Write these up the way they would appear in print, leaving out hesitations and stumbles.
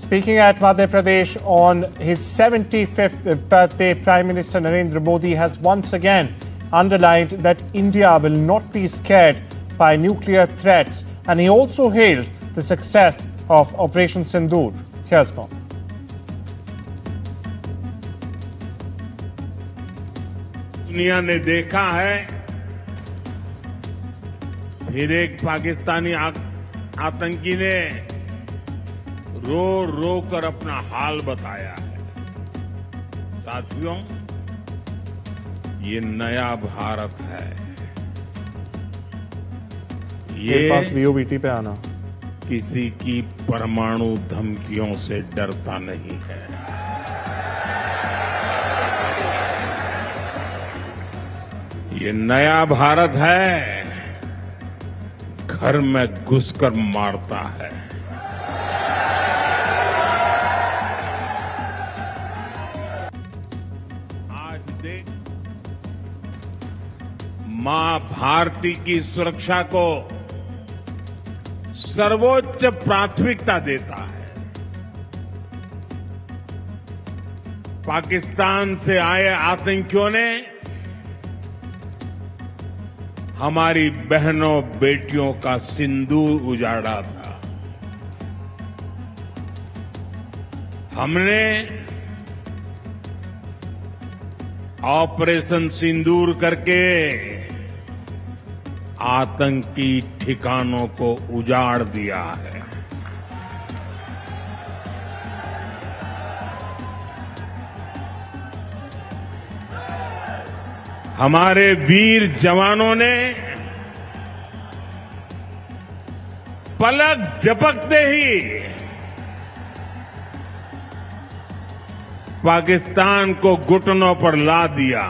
Speaking at Madhya Pradesh on his 75th birthday, Prime Minister Narendra Modi has once again underlined that India will not be scared by nuclear threats, and he also hailed the success of Operation Sindoor. Here's more. दुनिया ने देखा है फिर एक पाकिस्तानी आतंकी ने रो रो कर अपना हाल बताया है। साथियों, ये नया भारत है। ये पास VOBT पे आना किसी की परमाणु धमकियों से डरता नहीं है। ये नया भारत है, घर में घुसकर मारता है। आज मां भारती की सुरक्षा को सर्वोच्च प्राथमिकता देता है। पाकिस्तान से आए आतंकियों ने हमारी बहनों बेटियों का सिंदूर उजाड़ा था। हमने ऑपरेशन सिंदूर करके आतंकी ठिकानों को उजाड़ दिया है। हमारे वीर जवानों ने पलक झपकते ही पाकिस्तान को घुटनों पर ला दिया।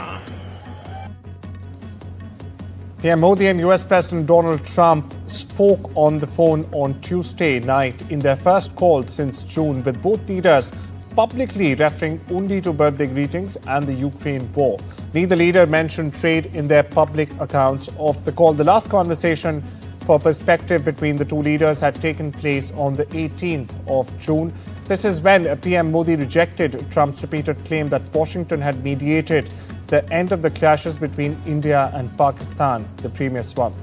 PM Modi and US President Donald Trump spoke on the phone on Tuesday night in their first call since June, with both leaders publicly referring only to birthday greetings and the Ukraine war. Neither leader mentioned trade in their public accounts of the call. The last conversation for perspective between the two leaders had taken place on the 18th of June. This is when PM Modi rejected Trump's repeated claim that Washington had mediated the end of the clashes between India and Pakistan the previous month.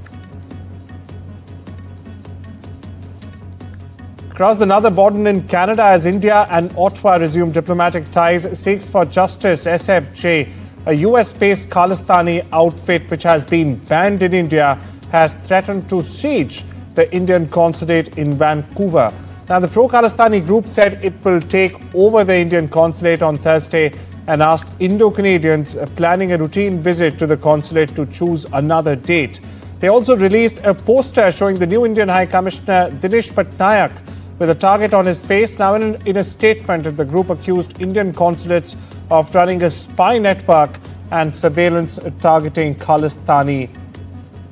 Across the northern border in Canada, as India and Ottawa resume diplomatic ties, Sikhs for Justice (SFJ), a US-based Khalistani outfit which has been banned in India, has threatened to siege the Indian Consulate in Vancouver. Now, the pro-Khalistani group said it will take over the Indian Consulate on Thursday and asked Indo-Canadians planning a routine visit to the consulate to choose another date. They also released a poster showing the new Indian High Commissioner Dinesh Patnaik with a target on his face. Now, in a statement, the group accused Indian consulates of running a spy network and surveillance targeting Khalistani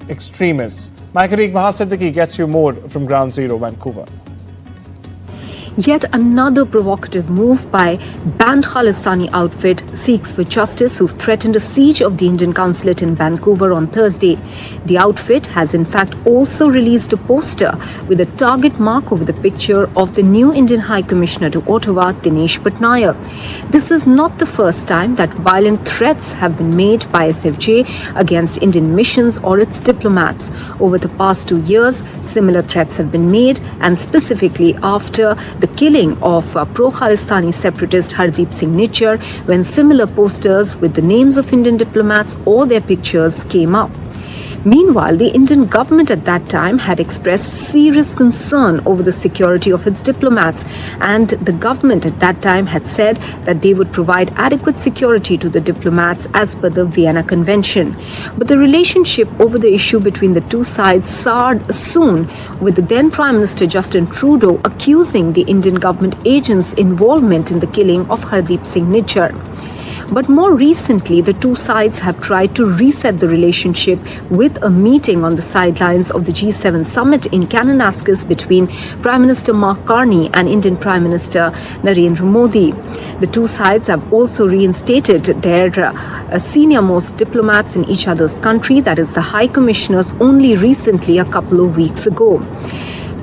extremists. My colleague Maha Siddiqui gets you more from Ground Zero, Vancouver. Yet another provocative move by banned Khalistani outfit Sikhs for Justice, who've threatened a siege of the Indian Consulate in Vancouver on Thursday. The outfit has in fact also released a poster with a target mark over the picture of the new Indian High Commissioner to Ottawa, Dinesh Patnaik. This is not the first time that violent threats have been made by SFJ against Indian missions or its diplomats. Over the past 2 years, similar threats have been made, and specifically after the killing of pro-Khalistani separatist Hardeep Singh Nijjar, when similar posters with the names of Indian diplomats or their pictures came up. Meanwhile, the Indian government at that time had expressed serious concern over the security of its diplomats, and the government at that time had said that they would provide adequate security to the diplomats as per the Vienna Convention. But the relationship over the issue between the two sides soured soon, with the then Prime Minister Justin Trudeau accusing the Indian government agents' involvement in the killing of Hardeep Singh Nijjar. But more recently, the two sides have tried to reset the relationship with a meeting on the sidelines of the G7 summit in Kananaskis between Prime Minister Mark Carney and Indian Prime Minister Narendra Modi. The two sides have also reinstated their senior-most diplomats in each other's country, that is the High Commissioners, only recently a couple of weeks ago.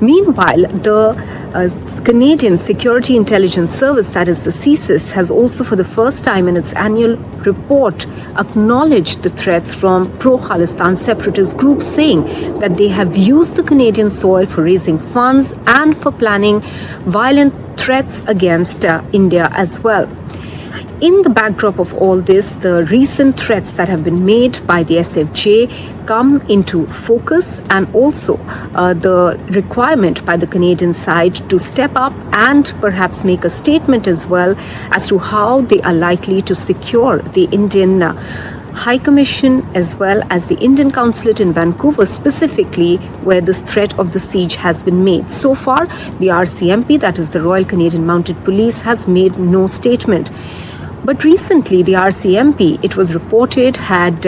Meanwhile, the Canadian Security Intelligence Service, that is the CSIS, has also for the first time in its annual report acknowledged the threats from pro-Khalistan separatist groups, saying that they have used the Canadian soil for raising funds and for planning violent threats against India as well. In the backdrop of all this, the recent threats that have been made by the SFJ come into focus, and also the requirement by the Canadian side to step up and perhaps make a statement as well as to how they are likely to secure the Indian High Commission as well as the Indian Consulate in Vancouver, specifically where this threat of the siege has been made. So far, the RCMP, that is the Royal Canadian Mounted Police, has made no statement. But recently, the RCMP, it was reported, had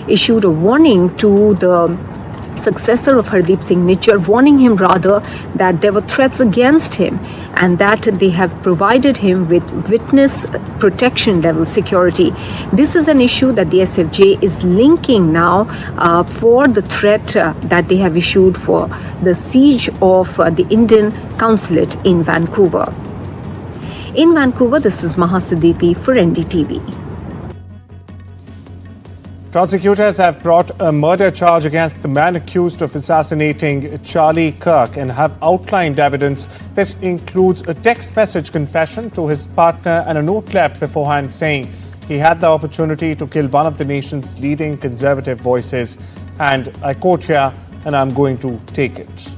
issued a warning to the successor of Hardeep Singh Nijjar, warning him rather that there were threats against him and that they have provided him with witness protection level security. This is an issue that the SFJ is linking now for the threat that they have issued for the siege of the Indian Consulate in Vancouver. In Vancouver, this is Maha Siddiqui for NDTV. Prosecutors have brought a murder charge against the man accused of assassinating Charlie Kirk and have outlined evidence. This includes a text message confession to his partner and a note left beforehand saying he had the opportunity to kill one of the nation's leading conservative voices. And I quote here, and I'm going to take it.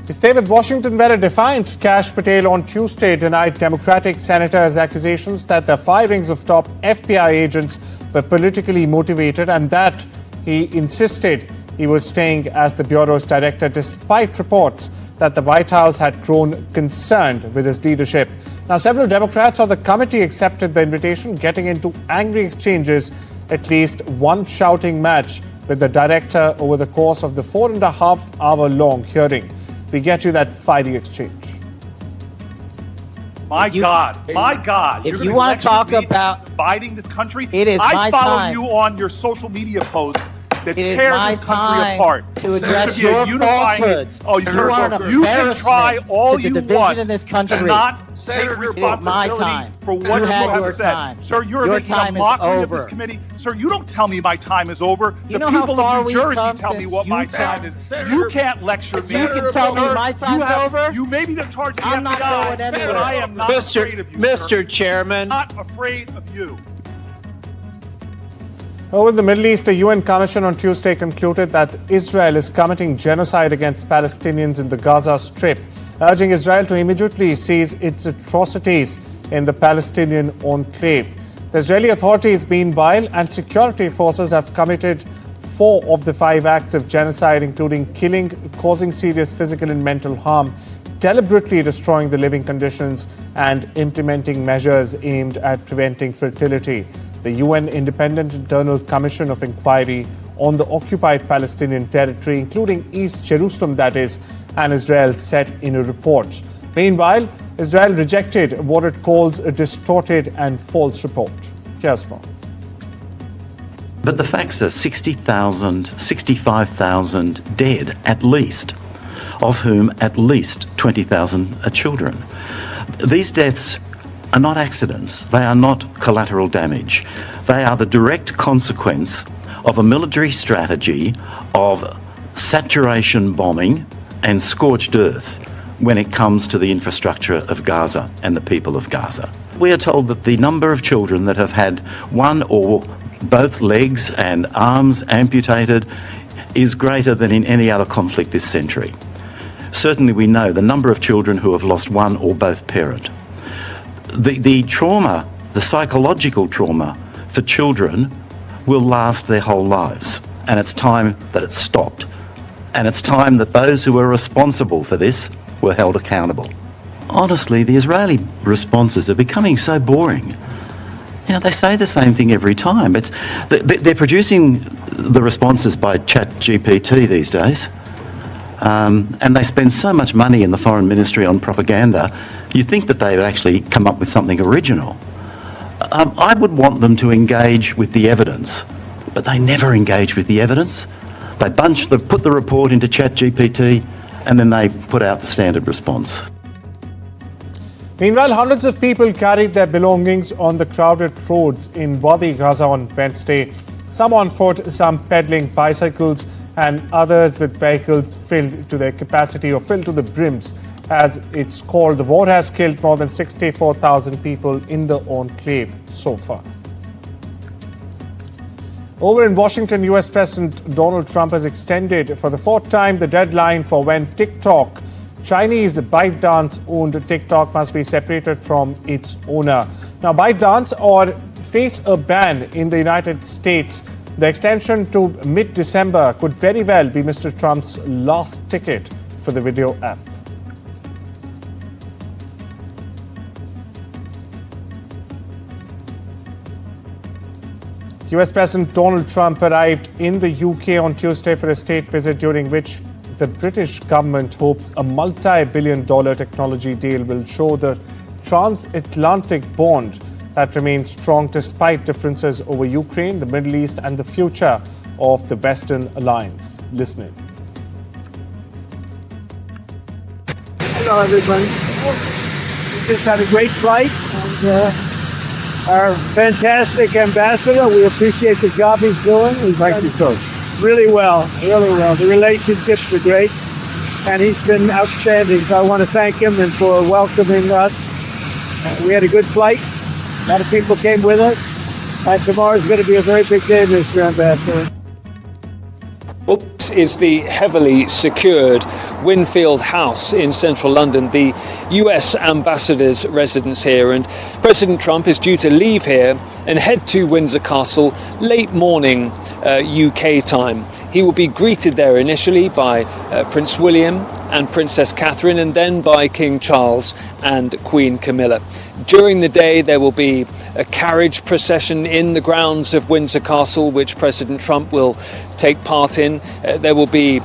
We stay with Washington, where a defiant Kash Patel on Tuesday denied Democratic senators' accusations that the firings of top FBI agents were politically motivated, and that he insisted he was staying as the Bureau's director despite reports that the White House had grown concerned with his leadership. Now, several Democrats on the committee accepted the invitation, getting into angry exchanges, at least one shouting match with the director over the course of the 4.5-hour-long hearing. We get you that fiery exchange. My God. If you want to talk about dividing this country, it is I my follow time. you on your social media posts that It is tear my this country time apart. to There address should be a your unifying- falsehoods. Oh, You are an you can try embarrassment all to the you division want in this country. to not take Senator, responsibility it is my time. for what You you had have your said. time. Sir, you're Your making a time is mockery of this over. committee. Sir, you don't tell me my time is over. You The know how people far of New we've Jersey come tell me since what my you time is. Senator, You can't lecture me. You can tell me Sir, my time's over? You may be in charge of the I'm not FBI, going anywhere. but I am not afraid of you, sir. Mr. Chairman. Not afraid of you. Over in the Middle East, a UN commission on Tuesday concluded that Israel is committing genocide against Palestinians in the Gaza Strip, urging Israel to immediately cease its atrocities in the Palestinian enclave. The Israeli authorities, meanwhile, and security forces have committed 4 of the 5 acts of genocide, including killing, causing serious physical and mental harm, deliberately destroying the living conditions, and implementing measures aimed at preventing fertility. The UN Independent Internal Commission of Inquiry on the occupied Palestinian territory, including East Jerusalem, that is, and Israel, said in a report. Meanwhile, Israel rejected what it calls a distorted and false report. Here's more. But the facts are 60,000, 65,000 dead, at least, of whom at least 20,000 are children. These deaths are not accidents. They are not collateral damage. They are the direct consequence of a military strategy of saturation bombing and scorched earth when it comes to the infrastructure of Gaza and the people of Gaza. We are told that the number of children that have had one or both legs and arms amputated is greater than in any other conflict this century. Certainly we know the number of children who have lost one or both parent. The trauma, the psychological trauma for children will last their whole lives. And it's time that it stopped. And it's time that those who were responsible for this were held accountable. Honestly, the Israeli responses are becoming so boring. You know, they say the same thing every time. They're producing the responses by ChatGPT these days. And they spend so much money in the Foreign Ministry on propaganda, you think that they would actually come up with something original. I would want them to engage with the evidence, but they never engage with the evidence. They put the report into ChatGPT, and then they put out the standard response. Meanwhile, hundreds of people carried their belongings on the crowded roads in Gaza on Wednesday. Some on foot, some pedaling bicycles, and others with vehicles filled to their capacity or filled to the brims. As it's called, the war has killed more than 64,000 people in the enclave so far. Over in Washington, U.S. President Donald Trump has extended for the fourth time the deadline for when TikTok, Chinese ByteDance-owned TikTok, must be separated from its owner. Now, ByteDance or face a ban in the United States. The extension to mid-December could very well be Mr. Trump's last ticket for the video app. US President Donald Trump arrived in the UK on Tuesday for a state visit during which the British government hopes a multi-billion-dollar technology deal will show the transatlantic bond that remains strong despite differences over Ukraine, the Middle East, and the future of the Western alliance. Listen in. Hello, everybody. We just had a great flight. And, our fantastic ambassador, we appreciate the job he's doing. Thank you, Coach. Really well, really well. The relationships were great, and he's been outstanding. So I want to thank him and for welcoming us. We had a good flight. A lot of people came with us, and tomorrow's going to be a very big day, Mr. Ambassador. Well, this is the heavily secured Winfield House in central London, the US ambassador's residence here, and President Trump is due to leave here and head to Windsor Castle late morning UK time. He will be greeted there initially by Prince William and Princess Catherine, and then by King Charles and Queen Camilla. During the day, there will be a carriage procession in the grounds of Windsor Castle, which President Trump will take part in. There will be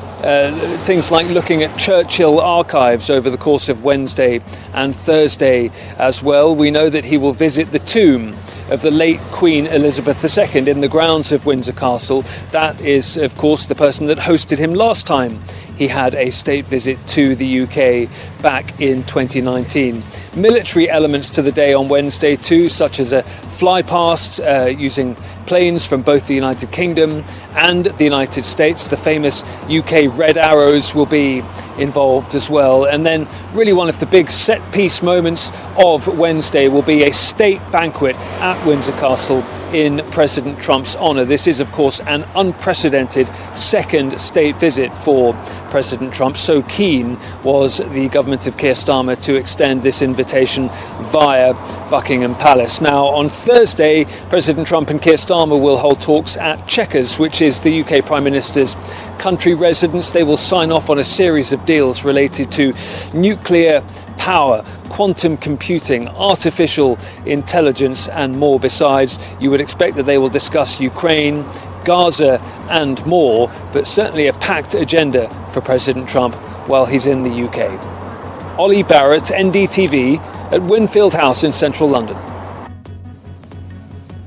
things like looking at Churchill archives over the course of Wednesday and Thursday as well. We know that he will visit the tomb of the late Queen Elizabeth II in the grounds of Windsor Castle. That is, of course, the person that hosted him last time he had a state visit to the UK back in 2019. Military elements to the day on Wednesday too, such as a fly past using planes from both the United Kingdom and the United States. The famous UK Red Arrows will be involved as well. And then really one of the big set piece moments of Wednesday will be a state banquet at Windsor Castle in President Trump's honour. This is, of course, an unprecedented second state visit for President Trump. So keen was the government of Keir Starmer to extend this invitation via Buckingham Palace. Now, on Thursday, President Trump and Keir Starmer will hold talks at Chequers, which is the UK Prime Minister's country residence. They will sign off on a series of deals related to nuclear power, quantum computing, artificial intelligence, and more. Besides, you would expect that they will discuss Ukraine, Gaza, and more, but certainly a packed agenda for President Trump while he's in the UK. Ollie Barrett, NDTV, at Winfield House in central London.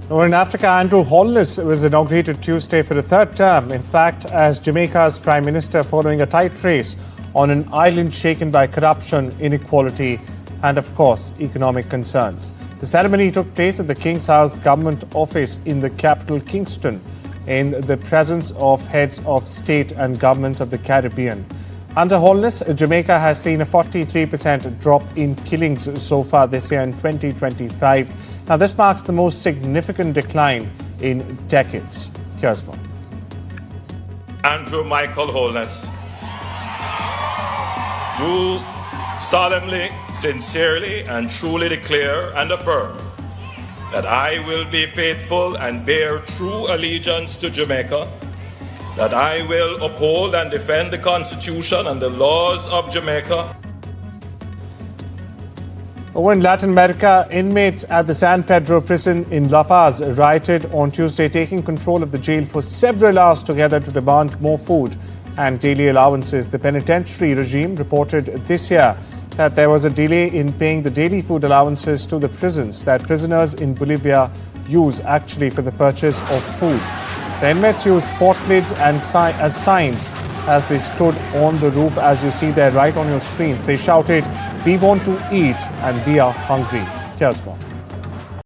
Over in Africa, Andrew Holness was inaugurated Tuesday for the third term. In fact, as Jamaica's Prime Minister, following a tight race on an island shaken by corruption, inequality, and of course, economic concerns. The ceremony took place at the King's House Government Office in the capital, Kingston, in the presence of heads of state and governments of the Caribbean. Under Holness, Jamaica has seen a 43% drop in killings so far this year in 2025. Now, this marks the most significant decline in decades. Here's more. Andrew Michael Holness, do solemnly, sincerely, and truly declare and affirm that I will be faithful and bear true allegiance to Jamaica, that I will uphold and defend the Constitution and the laws of Jamaica. Over in Latin America, inmates at the San Pedro prison in La Paz rioted on Tuesday, taking control of the jail for several hours together to demand more food and daily allowances. The penitentiary regime reported this year that there was a delay in paying the daily food allowances to the prisons that prisoners in Bolivia use actually for the purchase of food. The inmates used portlids and as signs as they stood on the roof, as you see there right on your screens. They shouted, "We want to eat and we are hungry." Here's more.